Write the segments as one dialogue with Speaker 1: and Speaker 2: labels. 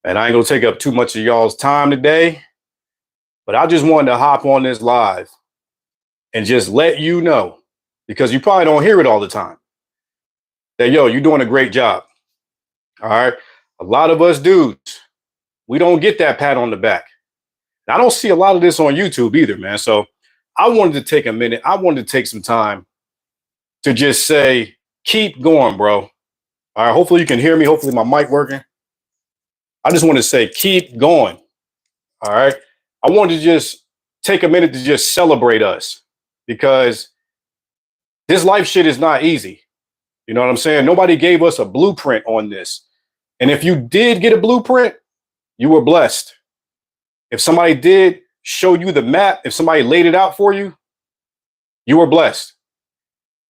Speaker 1: And I ain't gonna take up too much of y'all's time today, but I just wanted to hop on this live and just let you know, because you probably don't hear it all the time, that yo, you're doing a great job. All right. A lot of us dudes, we don't get that pat on the back. And I don't see a lot of this on YouTube either, man. So I wanted to take a minute. I wanted to take some time to just say, keep going, bro. All right. Hopefully you can hear me. Hopefully my mic working. I just want to say, keep going. All right. I wanted to just take a minute to just celebrate us, because this life shit is not easy. You know what I'm saying? Nobody gave us a blueprint on this. And if you did get a blueprint, you were blessed. If somebody did show you the map, if somebody laid it out for you, you were blessed.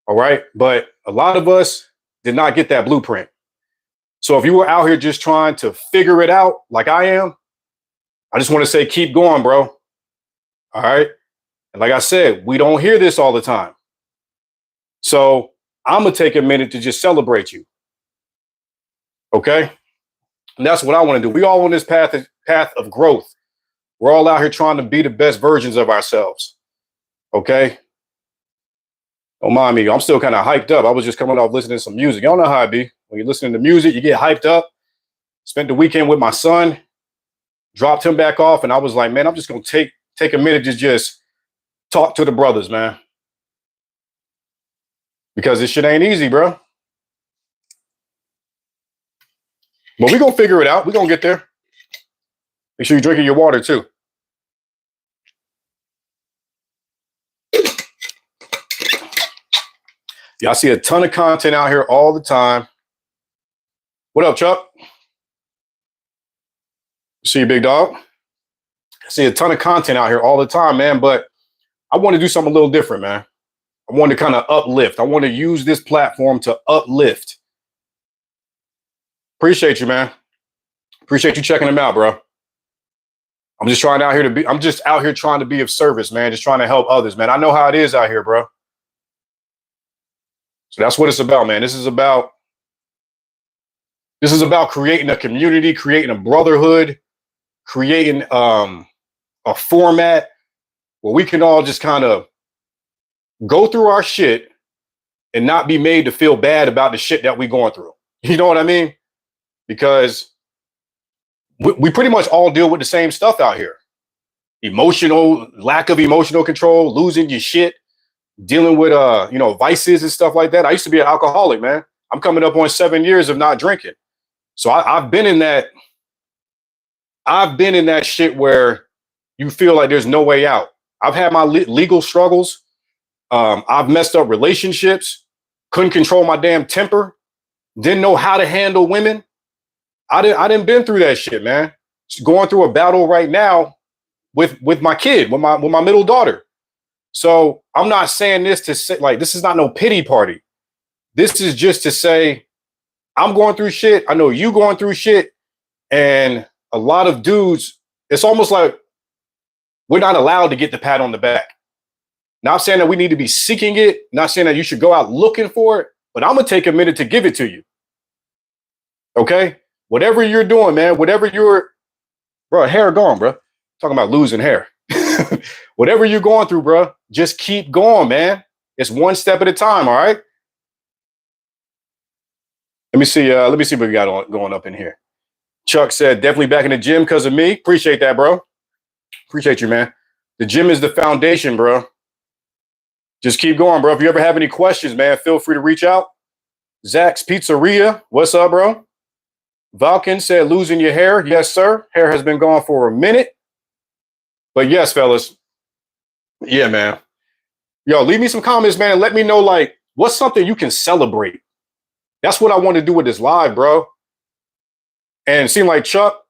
Speaker 1: All right. But a lot of us did not get that blueprint. So if you were out here just trying to figure it out like I am, I just want to say, keep going, bro. All right. And like I said, we don't hear this all the time. So I'm going to take a minute to just celebrate you. Okay. And that's what I want to do. We all on this path of growth. We're all out here trying to be the best versions of ourselves. Okay. Don't mind me. I'm still kind of hyped up. I was just coming off listening to some music. Y'all know how it be. When you're listening to music, you get hyped up. Spent the weekend with my son, dropped him back off. And I was like, man, I'm just going to take a minute to just talk to the brothers, man. Because this shit ain't easy, bro. But we're going to figure it out. We're going to get there. Make sure you're drinking your water, too. Yeah, I see a ton of content out here all the time. What up, Chuck? See you, big dog. I see a ton of content out here all the time, man. But I want to do something a little different, man. I want to kind of uplift. I want to use this platform to uplift. Appreciate you, man. Appreciate you checking them out, bro. I'm just out here trying to be of service, man. Just trying to help others, man. I know how it is out here, bro. So that's what it's about, man. This is about creating a community, creating a brotherhood, creating a format where we can all just kind of go through our shit and not be made to feel bad about the shit that we're going through. You know what I mean? Because we pretty much all deal with the same stuff out here. Lack of emotional control, losing your shit, dealing with vices and stuff like that. I used to be an alcoholic, man. I'm coming up on 7 years of not drinking. So I've been in that shit where you feel like there's no way out. I've had my legal struggles. I've messed up relationships, couldn't control my damn temper, didn't know how to handle women. I didn't been through that shit, man. Just going through a battle right now with my kid, with my middle daughter. So I'm not saying this to say, like, this is not no pity party. This is just to say, I'm going through shit. I know you going through shit. And a lot of dudes, it's almost like we're not allowed to get the pat on the back. Not saying that we need to be seeking it. Not saying that you should go out looking for it. But I'm going to take a minute to give it to you. Okay? Whatever you're doing, man, hair gone, bro. Talking about losing hair. Whatever you're going through, bro, just keep going, man. It's one step at a time, all right? Let me see what we got going up in here. Chuck said, definitely back in the gym because of me. Appreciate that, bro. Appreciate you, man. The gym is the foundation, bro. Just keep going, bro. If you ever have any questions, man, feel free to reach out. Zach's Pizzeria. What's up, bro? Valken said, losing your hair. Yes, sir. Hair has been gone for a minute. But yes, fellas. Yeah, man. Yo, leave me some comments, man. And let me know, like, what's something you can celebrate? That's what I want to do with this live, bro. And it seemed like, Chuck,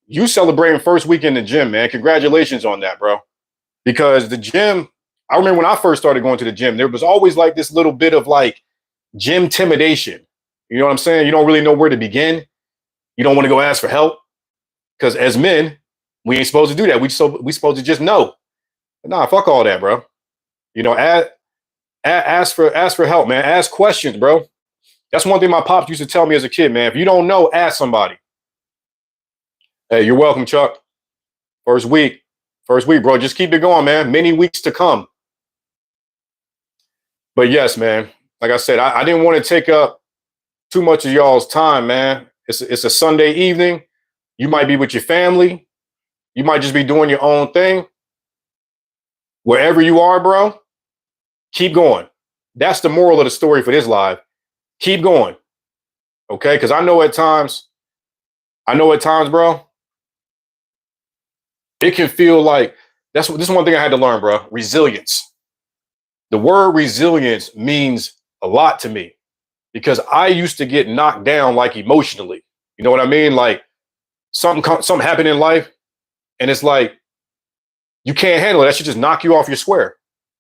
Speaker 1: you celebrating first week in the gym, man. Congratulations on that, bro. Because the gym, I remember when I first started going to the gym, there was always like this little bit of like gym intimidation. You know what I'm saying? You don't really know where to begin. You don't want to go ask for help. Because as men, we ain't supposed to do that. We supposed to just know. But nah, fuck all that, bro. You know, ask for help, man. Ask questions, bro. That's one thing my pops used to tell me as a kid, man. If you don't know, ask somebody. Hey, you're welcome, Chuck. First week. First week, bro. Just keep it going, man. Many weeks to come. But yes, man. Like I said, I didn't want to take up too much of y'all's time, man. It's a Sunday evening. You might be with your family. You might just be doing your own thing. Wherever you are, bro, keep going. That's the moral of the story for this live. Keep going. Okay? Because I know at times, bro, it can feel like this is one thing I had to learn, bro. Resilience. The word resilience means a lot to me because I used to get knocked down like emotionally. You know what I mean? Like something happened in life, and it's like you can't handle it. That should just knock you off your square.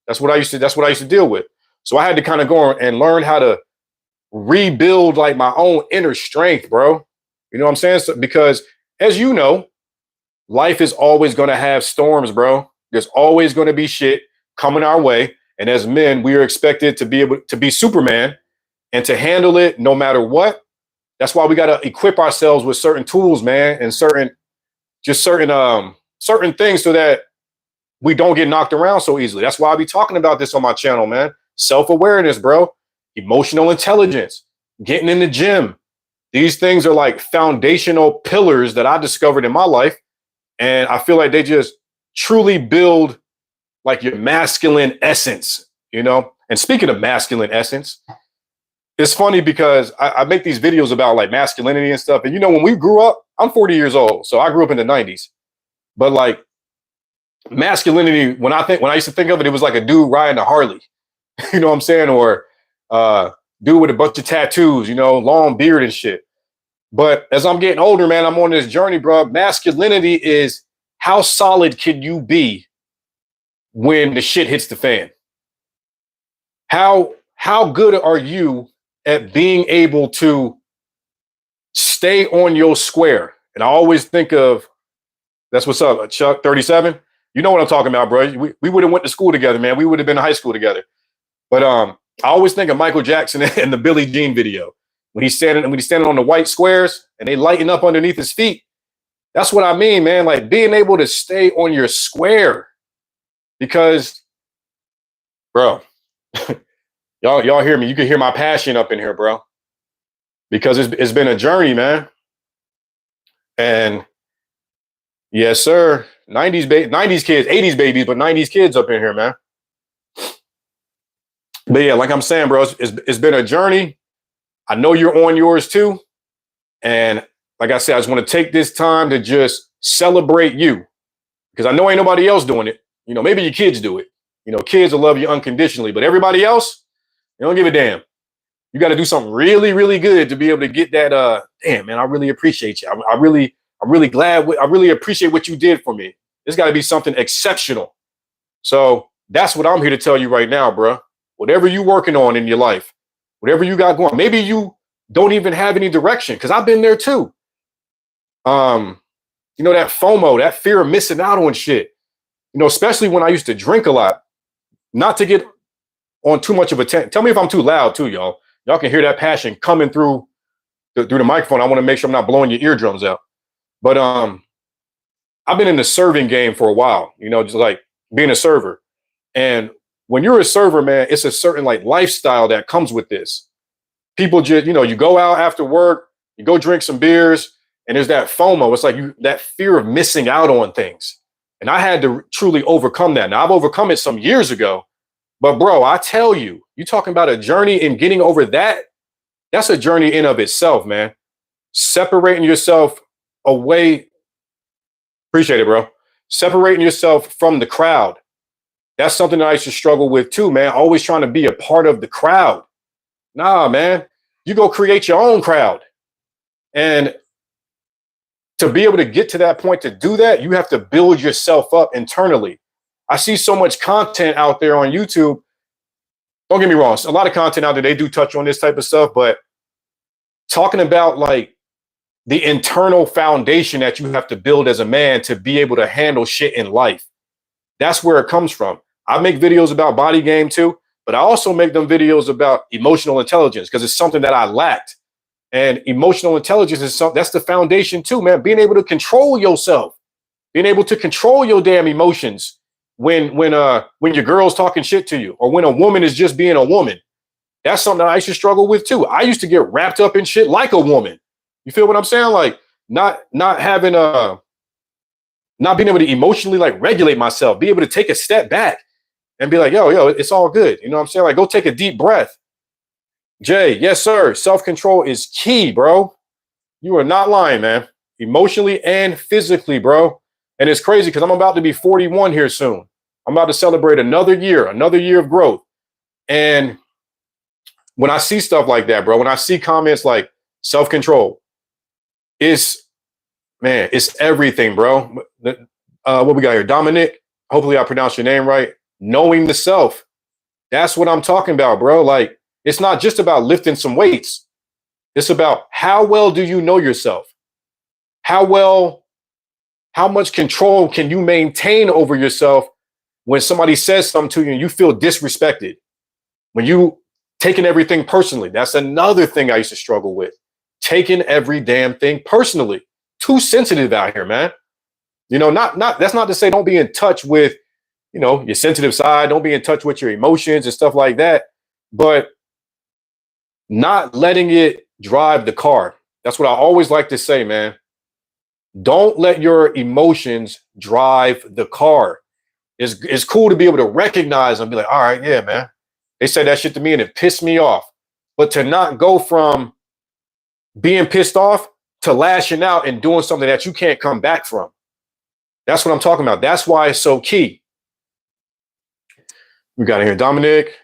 Speaker 1: That's what I used to deal with. So I had to kind of go and learn how to rebuild like my own inner strength, bro. You know what I'm saying? So, because as you know, life is always going to have storms, bro. There's always going to be shit coming our way. And as men, we are expected to be able to be Superman and to handle it no matter what. That's why we got to equip ourselves with certain tools, man, and certain things so that we don't get knocked around so easily. That's why I be talking about this on my channel, man. Self-awareness, bro. Emotional intelligence, getting in the gym. These things are like foundational pillars that I discovered in my life. And I feel like they just truly build like your masculine essence, you know? And speaking of masculine essence, it's funny because I make these videos about like masculinity and stuff. And you know, when we grew up, I'm 40 years old. So I grew up in the 90s. But like masculinity, when I used to think of it, it was like a dude riding a Harley. You know what I'm saying? Or dude with a bunch of tattoos, you know, long beard and shit. But as I'm getting older, man, I'm on this journey, bro. Masculinity is how solid can you be when the shit hits the fan? How good are you at being able to stay on your square? And I always think of that's what's up, Chuck 37. You know what I'm talking about, bro. We would have went to school together, man. We would have been in high school together. But I always think of Michael Jackson in the Billie Jean video when he's standing on the white squares and they lighten up underneath his feet. That's what I mean, man. Like being able to stay on your square, because, bro, y'all hear me? You can hear my passion up in here, bro, because it's been a journey, man. And yes, sir, 90s kids, 80s babies, but 90s kids up in here, man. But yeah, like I'm saying, bro, it's been a journey. I know you're on yours too. And like I said, I just want to take this time to just celebrate you because I know ain't nobody else doing it. You know, maybe your kids do it. You know, kids will love you unconditionally, but everybody else, they don't give a damn. You got to do something really, really good to be able to get that. Damn, man, I really appreciate you. I'm really glad. I really appreciate what you did for me. There's got to be something exceptional. So that's what I'm here to tell you right now, bro. Whatever you're working on in your life, whatever you got going, maybe you don't even have any direction, because I've been there too. You know, that FOMO, that fear of missing out on shit, you know, especially when I used to drink a lot, not to get on too much of a tell me if I'm too loud too, y'all. Y'all can hear that passion coming through the microphone. I want to make sure I'm not blowing your eardrums out. But I've been in the serving game for a while, you know, just like being a server. And when you're a server, man, it's a certain like lifestyle that comes with this. People just, you know, you go out after work, you go drink some beers, and there's that FOMO. It's like that fear of missing out on things. And I had to truly overcome that. Now I've overcome it some years ago, but bro, I tell you, you talking about a journey in getting over that. That's a journey in of itself, man. Separating yourself away. Appreciate it, bro. Separating yourself from the crowd. That's something that I used to struggle with too, man. Always trying to be a part of the crowd. Nah, man, you go create your own crowd. And to be able to get to that point to do that, you have to build yourself up internally. I see so much content out there on YouTube. Don't get me wrong. A lot of content out there, they do touch on this type of stuff, but talking about like the internal foundation that you have to build as a man to be able to handle shit in life. That's where it comes from. I make videos about body game too, but I also make them videos about emotional intelligence because it's something that I lacked. And emotional intelligence is something that's the foundation too, man. Being able to control yourself, being able to control your damn emotions when your girl's talking shit to you, or when a woman is just being a woman. That's something that I used to struggle with too. I used to get wrapped up in shit like a woman. You feel what I'm saying? Like not having not being able to emotionally like regulate myself, be able to take a step back and be like, yo, it's all good. You know what I'm saying? Like, go take a deep breath. Jay, yes, sir. Self-control is key, bro. You are not lying, man. Emotionally and physically, bro. And it's crazy because I'm about to be 41 here soon. I'm about to celebrate another year of growth. And when I see stuff like that, bro, when I see comments like self-control, it's everything, bro. What we got here? Dominic, hopefully I pronounced your name right. Knowing the self. That's what I'm talking about, bro. Like, it's not just about lifting some weights. It's about how well do you know yourself? How much control can you maintain over yourself when somebody says something to you and you feel disrespected? When you taking everything personally. That's another thing I used to struggle with. Taking every damn thing personally. Too sensitive out here, man. You know, that's not to say don't be in touch with, you know, your sensitive side. Don't be in touch with your emotions and stuff like that. But not letting it drive the car. That's what I always like to say, man. Don't let your emotions drive the car. It's cool to be able to recognize and be like, all right, yeah, man. They said that shit to me and it pissed me off. But to not go from being pissed off to lashing out and doing something that you can't come back from. That's what I'm talking about. That's why it's so key. We got here Dominic,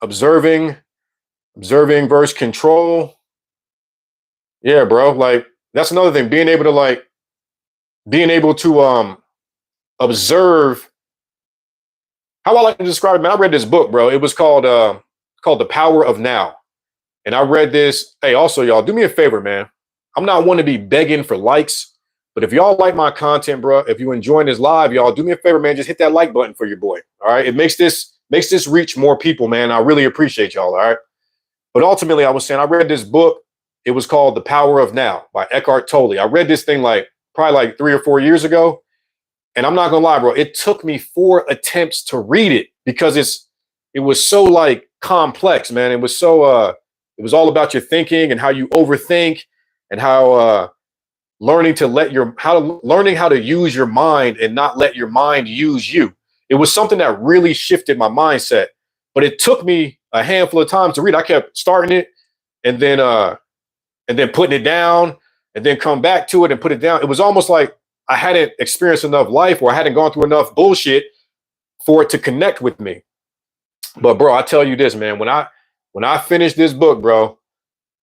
Speaker 1: observing versus control. Yeah, bro. Like, that's another thing. Being able to observe. How I like to describe it, man. I read this book, bro. It was called The Power of Now. And I read this. Hey, also, y'all, do me a favor, man. I'm not one to be begging for likes, but if y'all like my content, bro, if you enjoying this live, y'all, do me a favor, man. Just hit that like button for your boy. All right. It makes this reach more people, man. I really appreciate y'all. All right. But ultimately, I was saying I read this book. It was called The Power of Now by Eckhart Tolle. I read this thing probably like 3 or 4 years ago. And I'm not gonna lie, bro. It took me 4 attempts to read it because it was so like complex, man. It was so it was all about your thinking and how you overthink and how learning how to use your mind and not let your mind use you. It was something that really shifted my mindset. But it took me a handful of times to read. I kept starting it and then putting it down and then come back to it and put it down. It was almost like I hadn't experienced enough life or I hadn't gone through enough bullshit for it to connect with me. But bro, I tell you this, man, when I finished this book, bro,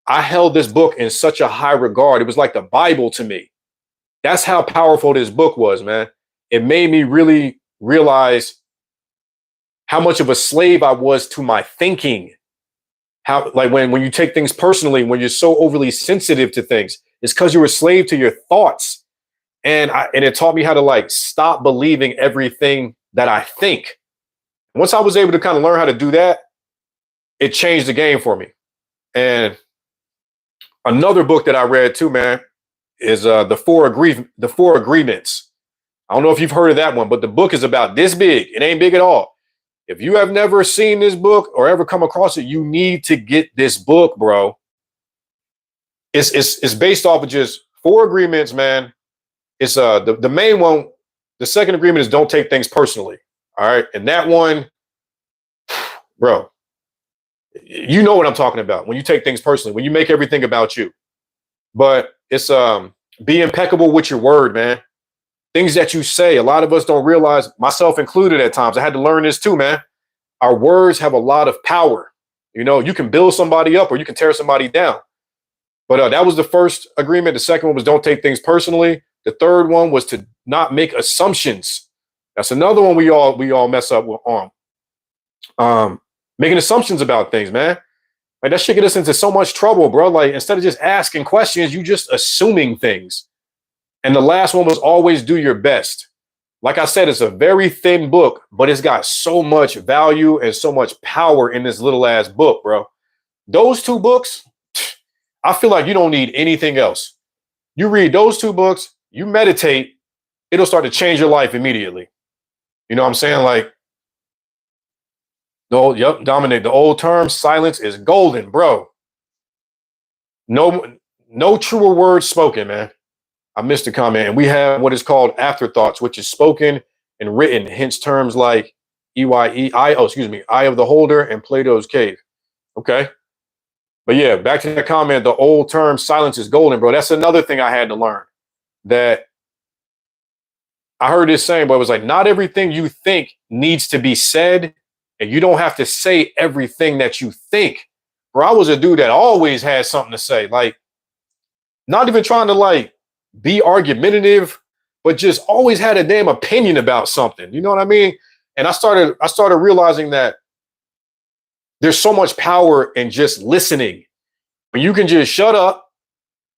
Speaker 1: I held this book in such a high regard. It was like the Bible to me. That's how powerful this book was, man. It made me really realize how much of a slave I was to my thinking. How, like, when you take things personally, when you're so overly sensitive to things, it's because you're a slave to your thoughts. And it taught me how to like stop believing everything that I think. Once I was able to kind of learn how to do that, it changed the game for me. And another book that I read too, man, is the Four Agreements. I don't know if you've heard of that one, but the book is about this big. It ain't big at all. If you have never seen this book or ever come across it, you need to get this book, bro. It's based off of just 4 agreements, man. It's the main one. The second agreement is don't take things personally. All right. And that one, bro, you know what I'm talking about when you take things personally, when you make everything about you. But it's be impeccable with your word, man. Things that you say, a lot of us don't realize, myself included at times. I had to learn this too, man. Our words have a lot of power. You know, you can build somebody up or you can tear somebody down. But that was the first agreement. The second one was don't take things personally. The third one was to not make assumptions. That's another one we all mess up on. Making assumptions about things, man. Like, that shit get us into so much trouble, bro. Like, instead of just asking questions, you just assuming things. And the last one was always do your best. Like I said, it's a very thin book, but it's got so much value and so much power in this little ass book, bro. Those 2 books, I feel like you don't need anything else. You read those two books, you meditate, it'll start to change your life immediately. You know what I'm saying? Like, no, yep, Dominic, the old term, silence is golden, bro. No, no truer words spoken, man. I missed the comment. And we have what is called afterthoughts, which is spoken and written, hence terms like Eye of the Holder and Plato's Cave. Okay. But yeah, back to that comment, the old term silence is golden, bro. That's another thing I had to learn. That I heard this saying, but it was like, not everything you think needs to be said, and you don't have to say everything that you think. Bro, I was a dude that always had something to say, like, not even trying to like be argumentative, but just always had a damn opinion about something. You know what I mean? And I started realizing that there's so much power in just listening. When you can just shut up,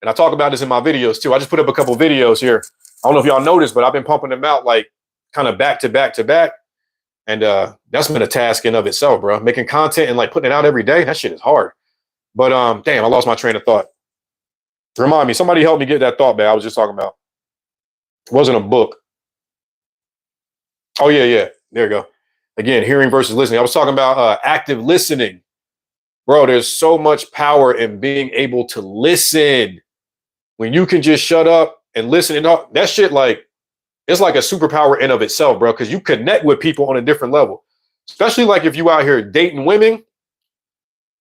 Speaker 1: and I talk about this in my videos too. I just put up a couple videos here. I don't know if y'all noticed, but I've been pumping them out like kind of back to back to back. And that's been a task in of itself, bro. Making content and like putting it out every day, that shit is hard. But damn, I lost my train of thought. Remind me, somebody help me get that thought back. I was just talking about. It wasn't a book. Oh, yeah. There you go. Again, hearing versus listening. I was talking about active listening. Bro, there's so much power in being able to listen. When you can just shut up and listen, and all, that shit, like, it's like a superpower in of itself, bro, because you connect with people on a different level. Especially like if you out here dating women,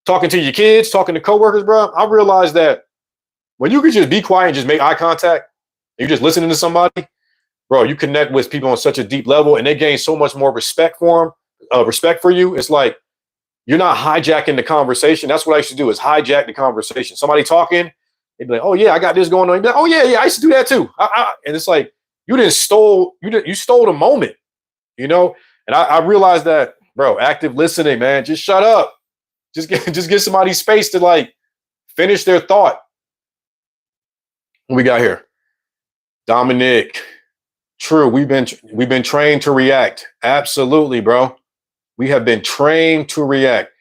Speaker 1: talking to your kids, talking to coworkers, bro. I realized that when you can just be quiet and just make eye contact, and you're just listening to somebody, bro, you connect with people on such a deep level, and they gain so much more respect for them, respect for you. It's like you're not hijacking the conversation. That's what I used to do, is hijack the conversation. Somebody talking, they'd be like, "Oh yeah, I got this going on." You'd be like, "Oh yeah, I used to do that too." And it's like you stole the moment, you know. And I realized that, bro, active listening, man. Just shut up. Just get somebody space to like finish their thought. What we got here? Dominic. True. We've been trained to react. Absolutely, bro. We have been trained to react.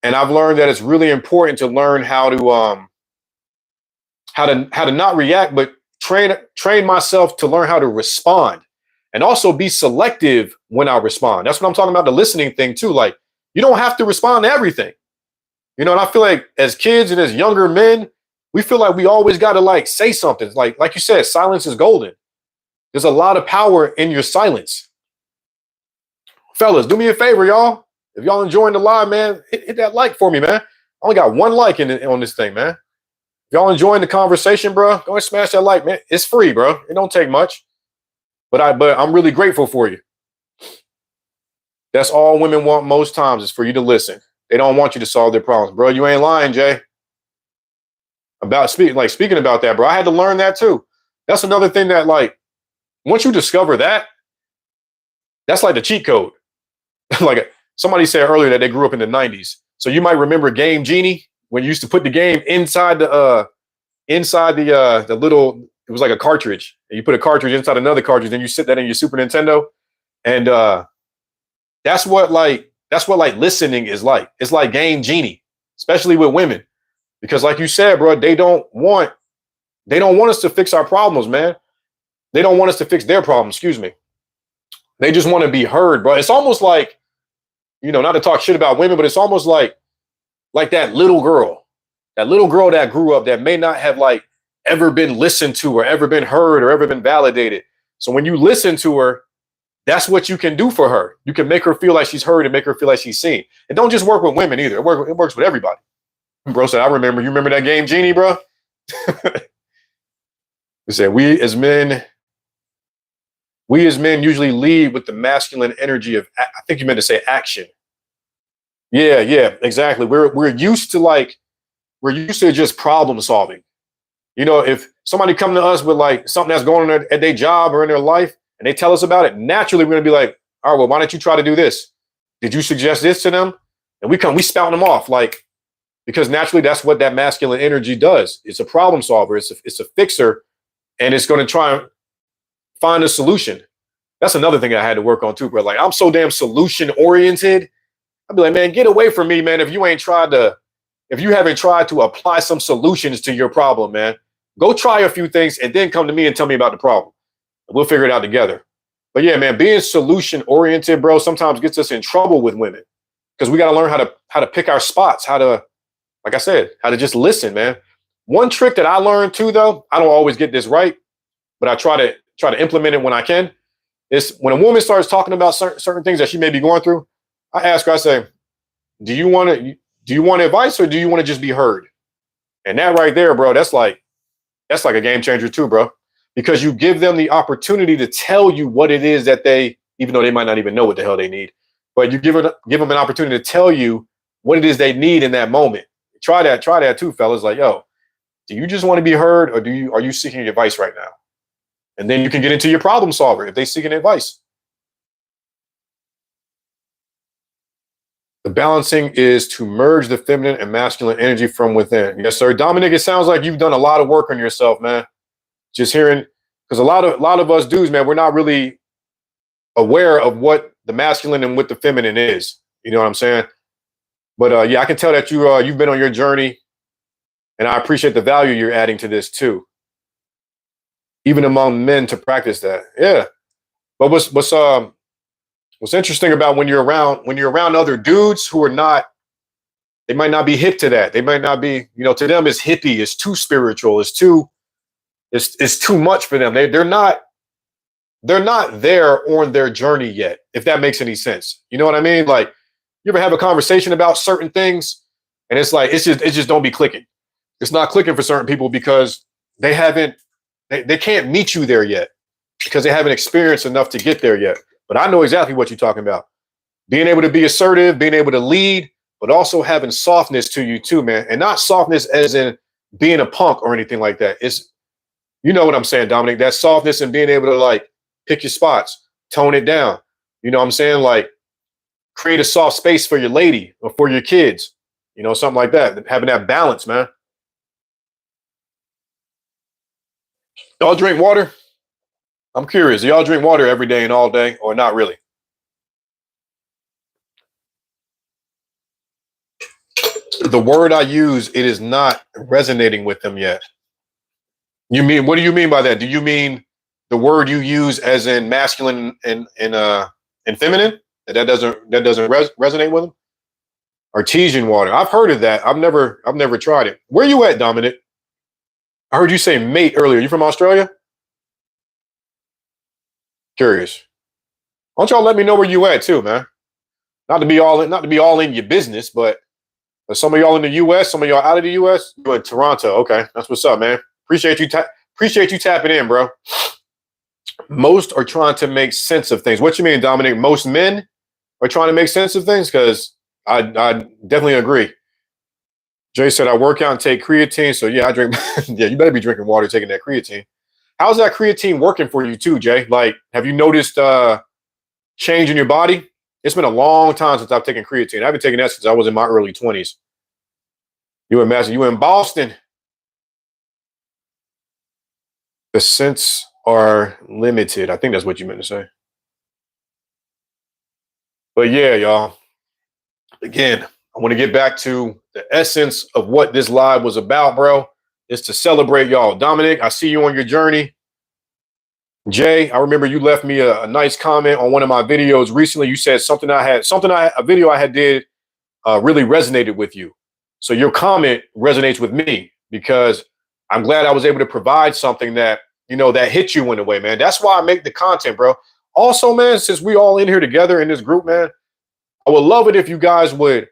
Speaker 1: And I've learned that it's really important to learn how to not react, but train myself to learn how to respond, and also be selective when I respond. That's what I'm talking about, the listening thing too. Like, you don't have to respond to everything. You know, and I feel like as kids and as younger men, we feel like we always got to like say something. Like you said, silence is golden. There's a lot of power in your silence. Fellas, do me a favor, y'all. If y'all enjoying the live, man, hit that like for me, man. I only got one like on this thing, man. If y'all enjoying the conversation, bro, go and smash that like, man. It's free, bro. It don't take much. But I'm really grateful for you. That's all women want most times, is for you to listen. They don't want you to solve their problems. Bro, you ain't lying, Jay. Speaking about that, bro, I had to learn that too. That's another thing that, like, once you discover that, that's like the cheat code. Like somebody said earlier that they grew up in the 90s. So you might remember Game Genie, when you used to put the game inside the little, it was like a cartridge. And you put a cartridge inside another cartridge, then you sit that in your Super Nintendo. And that's what listening is like. It's like Game Genie, especially with women. Because like you said, bro, they don't want us to fix our problems, man. They don't want us to fix their problems, excuse me. They just want to be heard, bro. It's almost like, you know, not to talk shit about women, but it's almost like that little girl that grew up that may not have like ever been listened to or ever been heard or ever been validated. So when you listen to her, that's what you can do for her. You can make her feel like she's heard and make her feel like she's seen. It don't just work with women either. It works with everybody. Bro said, you remember that Game Genie, bro? He said, we as men usually lead with the masculine energy of, I think you meant to say action. Yeah, exactly. We're used to just problem solving. You know, if somebody come to us with like something that's going on at their job or in their life and they tell us about it, naturally we're gonna be like, all right, well, why don't you try to do this? Did you suggest this to them? And we spout them off, like, because naturally that's what that masculine energy does. It's a problem solver. It's a fixer, and it's going to try and find a solution. That's another thing I had to work on too, bro. Like, I'm so damn solution oriented. I'd be like, man, get away from me, man. If you ain't tried to if you haven't tried to apply some solutions to your problem, man. Go try a few things and then come to me and tell me about the problem. We'll figure it out together. But yeah, man, being solution oriented, bro, sometimes gets us in trouble with women because we got to learn how to pick our spots, how to, like I said, how to just listen, man. One trick that I learned too, though, I don't always get this right, but I try to implement it when I can. Is when a woman starts talking about certain things that she may be going through, I ask her, I say, do you want advice or do you want to just be heard? And that right there, bro, that's like a game changer too, bro. Because you give them the opportunity to tell you what it is that they, even though they might not even know what the hell they need, but you give them an opportunity to tell you what it is they need in that moment. Try that too, fellas. Like, yo, do you just want to be heard, or are you seeking advice right now? And then you can get into your problem solver if they seeking advice. The balancing is to merge the feminine and masculine energy from within. Yes, sir. Dominic, it sounds like you've done a lot of work on yourself, man. Just hearing, because a lot of us dudes, man, we're not really aware of what the masculine and what the feminine is. You know what I'm saying? But yeah, I can tell that you've been on your journey, and I appreciate the value you're adding to this too. Even among men to practice that. Yeah. But what's interesting about when you're around other dudes who are not, they might not be hip to that. They might not be, to them it's hippie, it's too spiritual, it's too much for them. They're not there on their journey yet, if that makes any sense. You know what I mean? Like, you ever have a conversation about certain things and it's like, it just don't be clicking. It's not clicking for certain people because they can't meet you there yet because they haven't experienced enough to get there yet. But I know exactly what you're talking about. Being able to be assertive, being able to lead, but also having softness to you too, man. And not softness as in being a punk or anything like that. It's, you know what I'm saying, Dominic? That softness and being able to like pick your spots, tone it down. You know what I'm saying? Like, create a soft space for your lady or for your kids. Something like that. Having that balance, man. Y'all drink water? I'm curious. Do y'all drink water every day and all day, or not really? The word I use, it is not resonating with them yet. What do you mean by that? Do you mean the word you use as in masculine and feminine? That doesn't resonate with them? Artesian water. I've heard of that. I've never tried it. Where you at, Dominic? I heard you say mate earlier. You from Australia? Curious. Why don't y'all let me know where you at too, man? Not to be all in your business, but some of y'all in the U.S., some of y'all out of the U.S. You in Toronto? Okay, that's what's up, man. Appreciate you tapping in, bro. Most are trying to make sense of things. What you mean, Dominic? Most men are trying to make sense of things? Because I definitely agree. Jay said I work out and take creatine, so yeah, I drink. Yeah, you better be drinking water, taking that creatine. How's that creatine working for you too, Jay? Like, have you noticed change in your body? It's been a long time since I've taken creatine. I've been taking that since I was in my early 20s. You in Boston? The scents are limited. I think that's what you meant to say. But yeah, y'all. Again, I want to get back to the essence of what this live was about, bro. Is to celebrate y'all. Dominic, I see you on your journey. Jay, I remember you left me a nice comment on one of my videos recently. You said a video I had did really resonated with you. So your comment resonates with me because I'm glad I was able to provide something that, that hit you in a way, man. That's why I make the content, bro. Also, man, since we all in here together in this group, man, I would love it if you guys would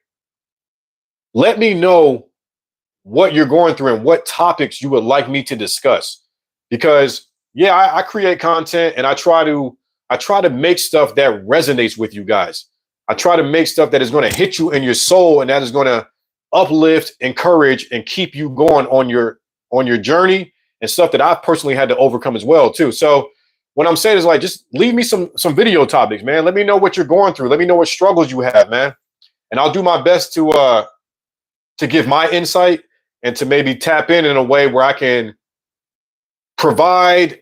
Speaker 1: let me know what you're going through and what topics you would like me to discuss. Because yeah, I create content and I try to make stuff that resonates with you guys. I try to make stuff that is going to hit you in your soul and that is going to uplift, encourage, and keep you going on your journey and stuff that I've personally had to overcome as well too. So what I'm saying is like, just leave me some video topics, man. Let me know what you're going through. Let me know what struggles you have, man. And I'll do my best to give my insight and to maybe tap in a way where I can provide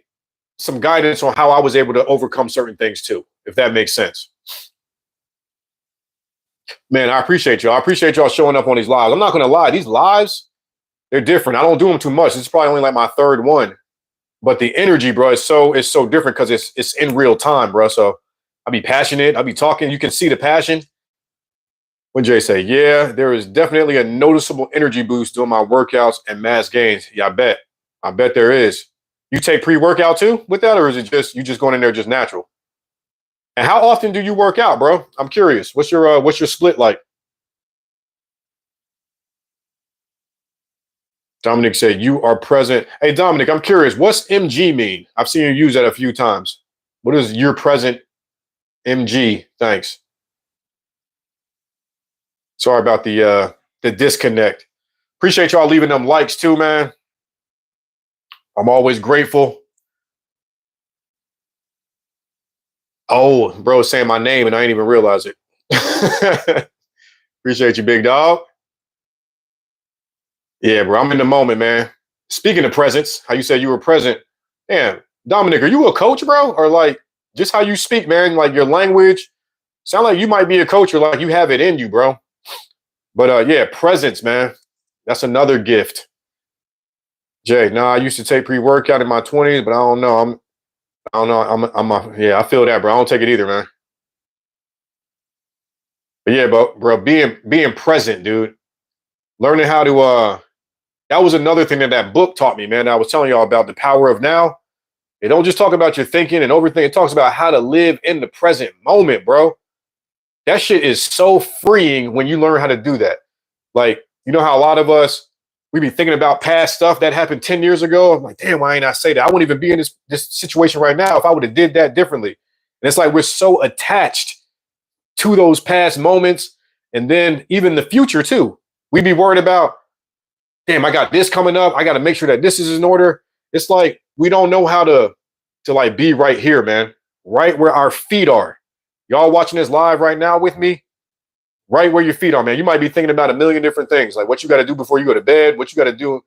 Speaker 1: some guidance on how I was able to overcome certain things too, if that makes sense. Man, I appreciate y'all. I appreciate y'all showing up on these lives. I'm not gonna lie, these lives, they're different. I don't do them too much. This is probably only like my third one. But the energy, bro, is so different because it's in real time, bro. So I be passionate. I be talking. You can see the passion. When Jay say, yeah, there is definitely a noticeable energy boost during my workouts and mass gains. Yeah, I bet. I bet there is. You take pre-workout too with that, or is it just you just going in there just natural? And how often do you work out, bro? I'm curious. What's your split like? Dominic said, you are present. Hey, Dominic, I'm curious. What's MG mean? I've seen you use that a few times. What is your present MG? Thanks. Sorry about the disconnect. Appreciate y'all leaving them likes too, man. I'm always grateful. Oh, bro, saying my name and I ain't even realize it. Appreciate you, big dog. Yeah, bro, I'm in the moment, man. Speaking of presence, how you said you were present. Damn, Dominic, are you a coach, bro? Or like just how you speak, man? Like your language sound like you might be a coach or like you have it in you, bro. But yeah, presence, man. That's another gift. Jay, nah, I used to take pre-workout in my 20s, but I don't know. I don't know. Yeah, I feel that, bro. I don't take it either, man. But yeah, bro, being present, dude. Learning how to that was another thing that book taught me, man. I was telling y'all about the power of now. It don't just talk about your thinking and overthinking. It talks about how to live in the present moment, bro. That shit is so freeing when you learn how to do that. Like, you know how a lot of us we be thinking about past stuff that happened 10 years ago. I'm like, damn, why ain't I say that? I wouldn't even be in this situation right now if I would have did that differently. And it's like we're so attached to those past moments and then even the future too. We be worried about, damn, I got this coming up. I got to make sure that this is in order. It's like we don't know how to like be right here, man. Right where our feet are. Y'all watching this live right now with me? Right where your feet are, man. You might be thinking about a million different things, like what you got to do before you go to bed, what you got to do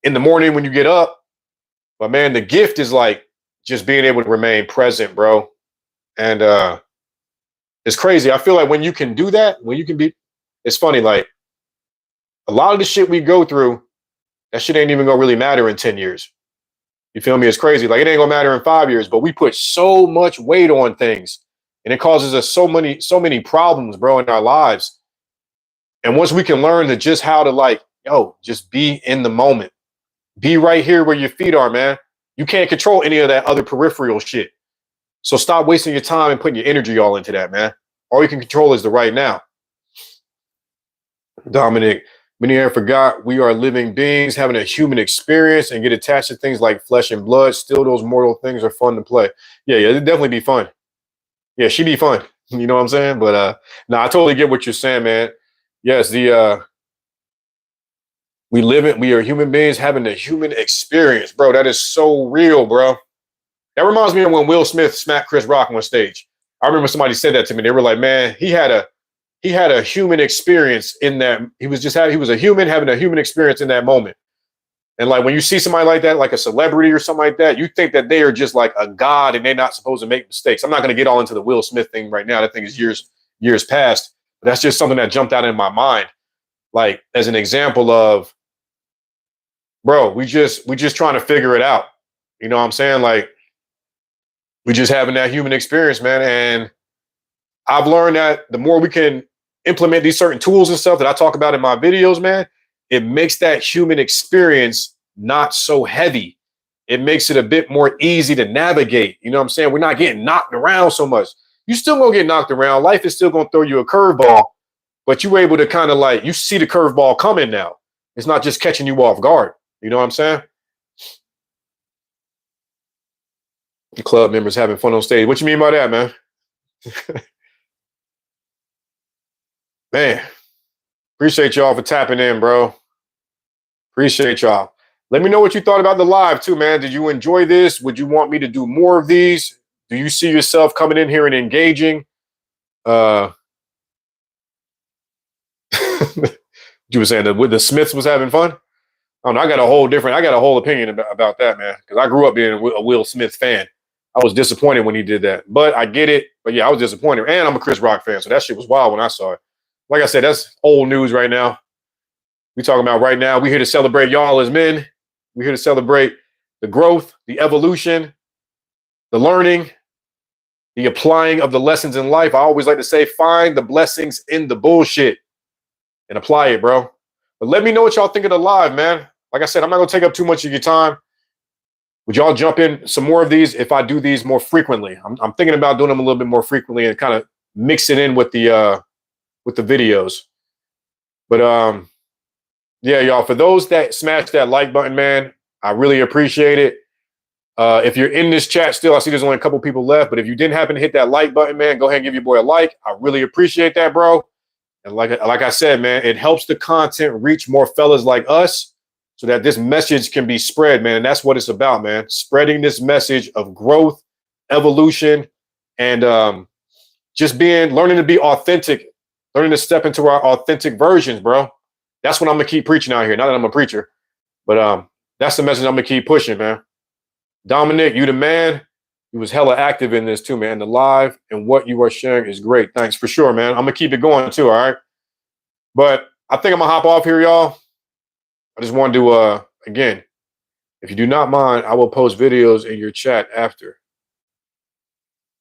Speaker 1: in the morning when you get up. But man, the gift is like just being able to remain present, bro. And it's crazy. I feel like when you can do that, when you can be, it's funny, like a lot of the shit we go through, that shit ain't even gonna really matter in 10 years. You feel me? It's crazy. Like it ain't gonna matter in 5 years, but we put so much weight on things and it causes us so many problems, bro, in our lives. And once we can learn to just how to like, yo, just be in the moment, be right here where your feet are, man. You can't control any of that other peripheral shit. So stop wasting your time and putting your energy all into that, man. All you can control is the right now. Dominic, many have forgot we are living beings having a human experience and get attached to things like flesh and blood. Still, those mortal things are fun to play. Yeah, it'd definitely be fun. Yeah, she'd be fun. You know what I'm saying? But no, I totally get what you're saying, man. Yes, we are human beings having a human experience, bro. That is so real, bro. That reminds me of when Will Smith smacked Chris Rock on stage. I remember somebody said that to me. They were like, man, he had a human experience in that he was a human having a human experience in that moment. And like when you see somebody like that, like a celebrity or something like that, you think that they are just like a god and they're not supposed to make mistakes. I'm not going to get all into the Will Smith thing right now. That thing is years past. But that's just something that jumped out in my mind. Like as an example of, bro, we just trying to figure it out. You know what I'm saying? Like we just having that human experience, man. And I've learned that the more we can implement these certain tools and stuff that I talk about in my videos, man, it makes that human experience not so heavy. It makes it a bit more easy to navigate. You know what I'm saying? We're not getting knocked around so much. You still gonna get knocked around. Life is still gonna throw you a curveball, but you're able to kind of like you see the curveball coming now. It's not just catching you off guard. You know what I'm saying? The club members having fun on stage. What you mean by that, man? Man, appreciate y'all for tapping in, bro. Appreciate y'all. Let me know what you thought about the live too, man. Did you enjoy this? Would you want me to do more of these? Do you see yourself coming in here and engaging? Uh you were saying that with the Smiths was having fun? I don't know. I got a whole opinion about that, man. Because I grew up being a Will Smith fan. I was disappointed when he did that. But I get it. But yeah, I was disappointed. And I'm a Chris Rock fan. So that shit was wild when I saw it. like I said, that's old news right now. We talking about right now. We're here to celebrate y'all as men. We're here to celebrate the growth, the evolution, the learning, the applying of the lessons in life. I always like to say, find the blessings in the bullshit and apply it, bro. But let me know what y'all think of the live, man. Like I said, I'm not gonna take up too much of your time. Would y'all jump in some more of these if I do these more frequently? I'm thinking about doing them a little bit more frequently and kind of mix it in with the videos. But yeah, y'all, for those that smash that like button, man, I really appreciate it. If you're in this chat still, I see there's only a couple people left, but if you didn't happen to hit that like button, man, go ahead and give your boy a like. I really appreciate that, bro. And like I said, man, it helps the content reach more fellas like us so that this message can be spread, man. And that's what it's about, man. Spreading this message of growth, evolution, and just learning to be authentic, learning to step into our authentic versions, bro. That's what I'm gonna keep preaching out here. Not that I'm a preacher, but that's the message I'm gonna keep pushing, man. Dominic, you the man. You was hella active in this too, man. The live and what you are sharing is great. Thanks for sure, man. I'm gonna keep it going too, all right? But I think I'm gonna hop off here, y'all. I just wanted to again, if you do not mind, I will post videos in your chat after.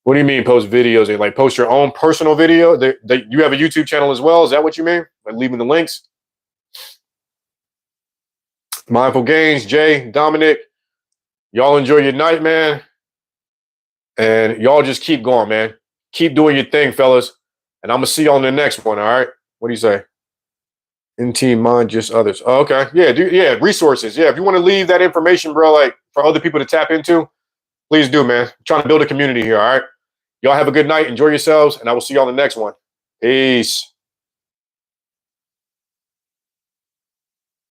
Speaker 1: What do you mean post videos? And like post your own personal video? You have a YouTube channel as well? Is that what you mean? Like leaving the links? Mindful Gains, Jay, Dominic, y'all enjoy your night, man. And y'all just keep going, man. Keep doing your thing, fellas. And I'm going to see you on the next one, all right? What do you say? In team mind, just others. Oh, okay. Yeah, resources. Yeah, if you want to leave that information, bro, like for other people to tap into, please do, man. I'm trying to build a community here, all right? Y'all have a good night. Enjoy yourselves, and I will see you on the next one. Peace.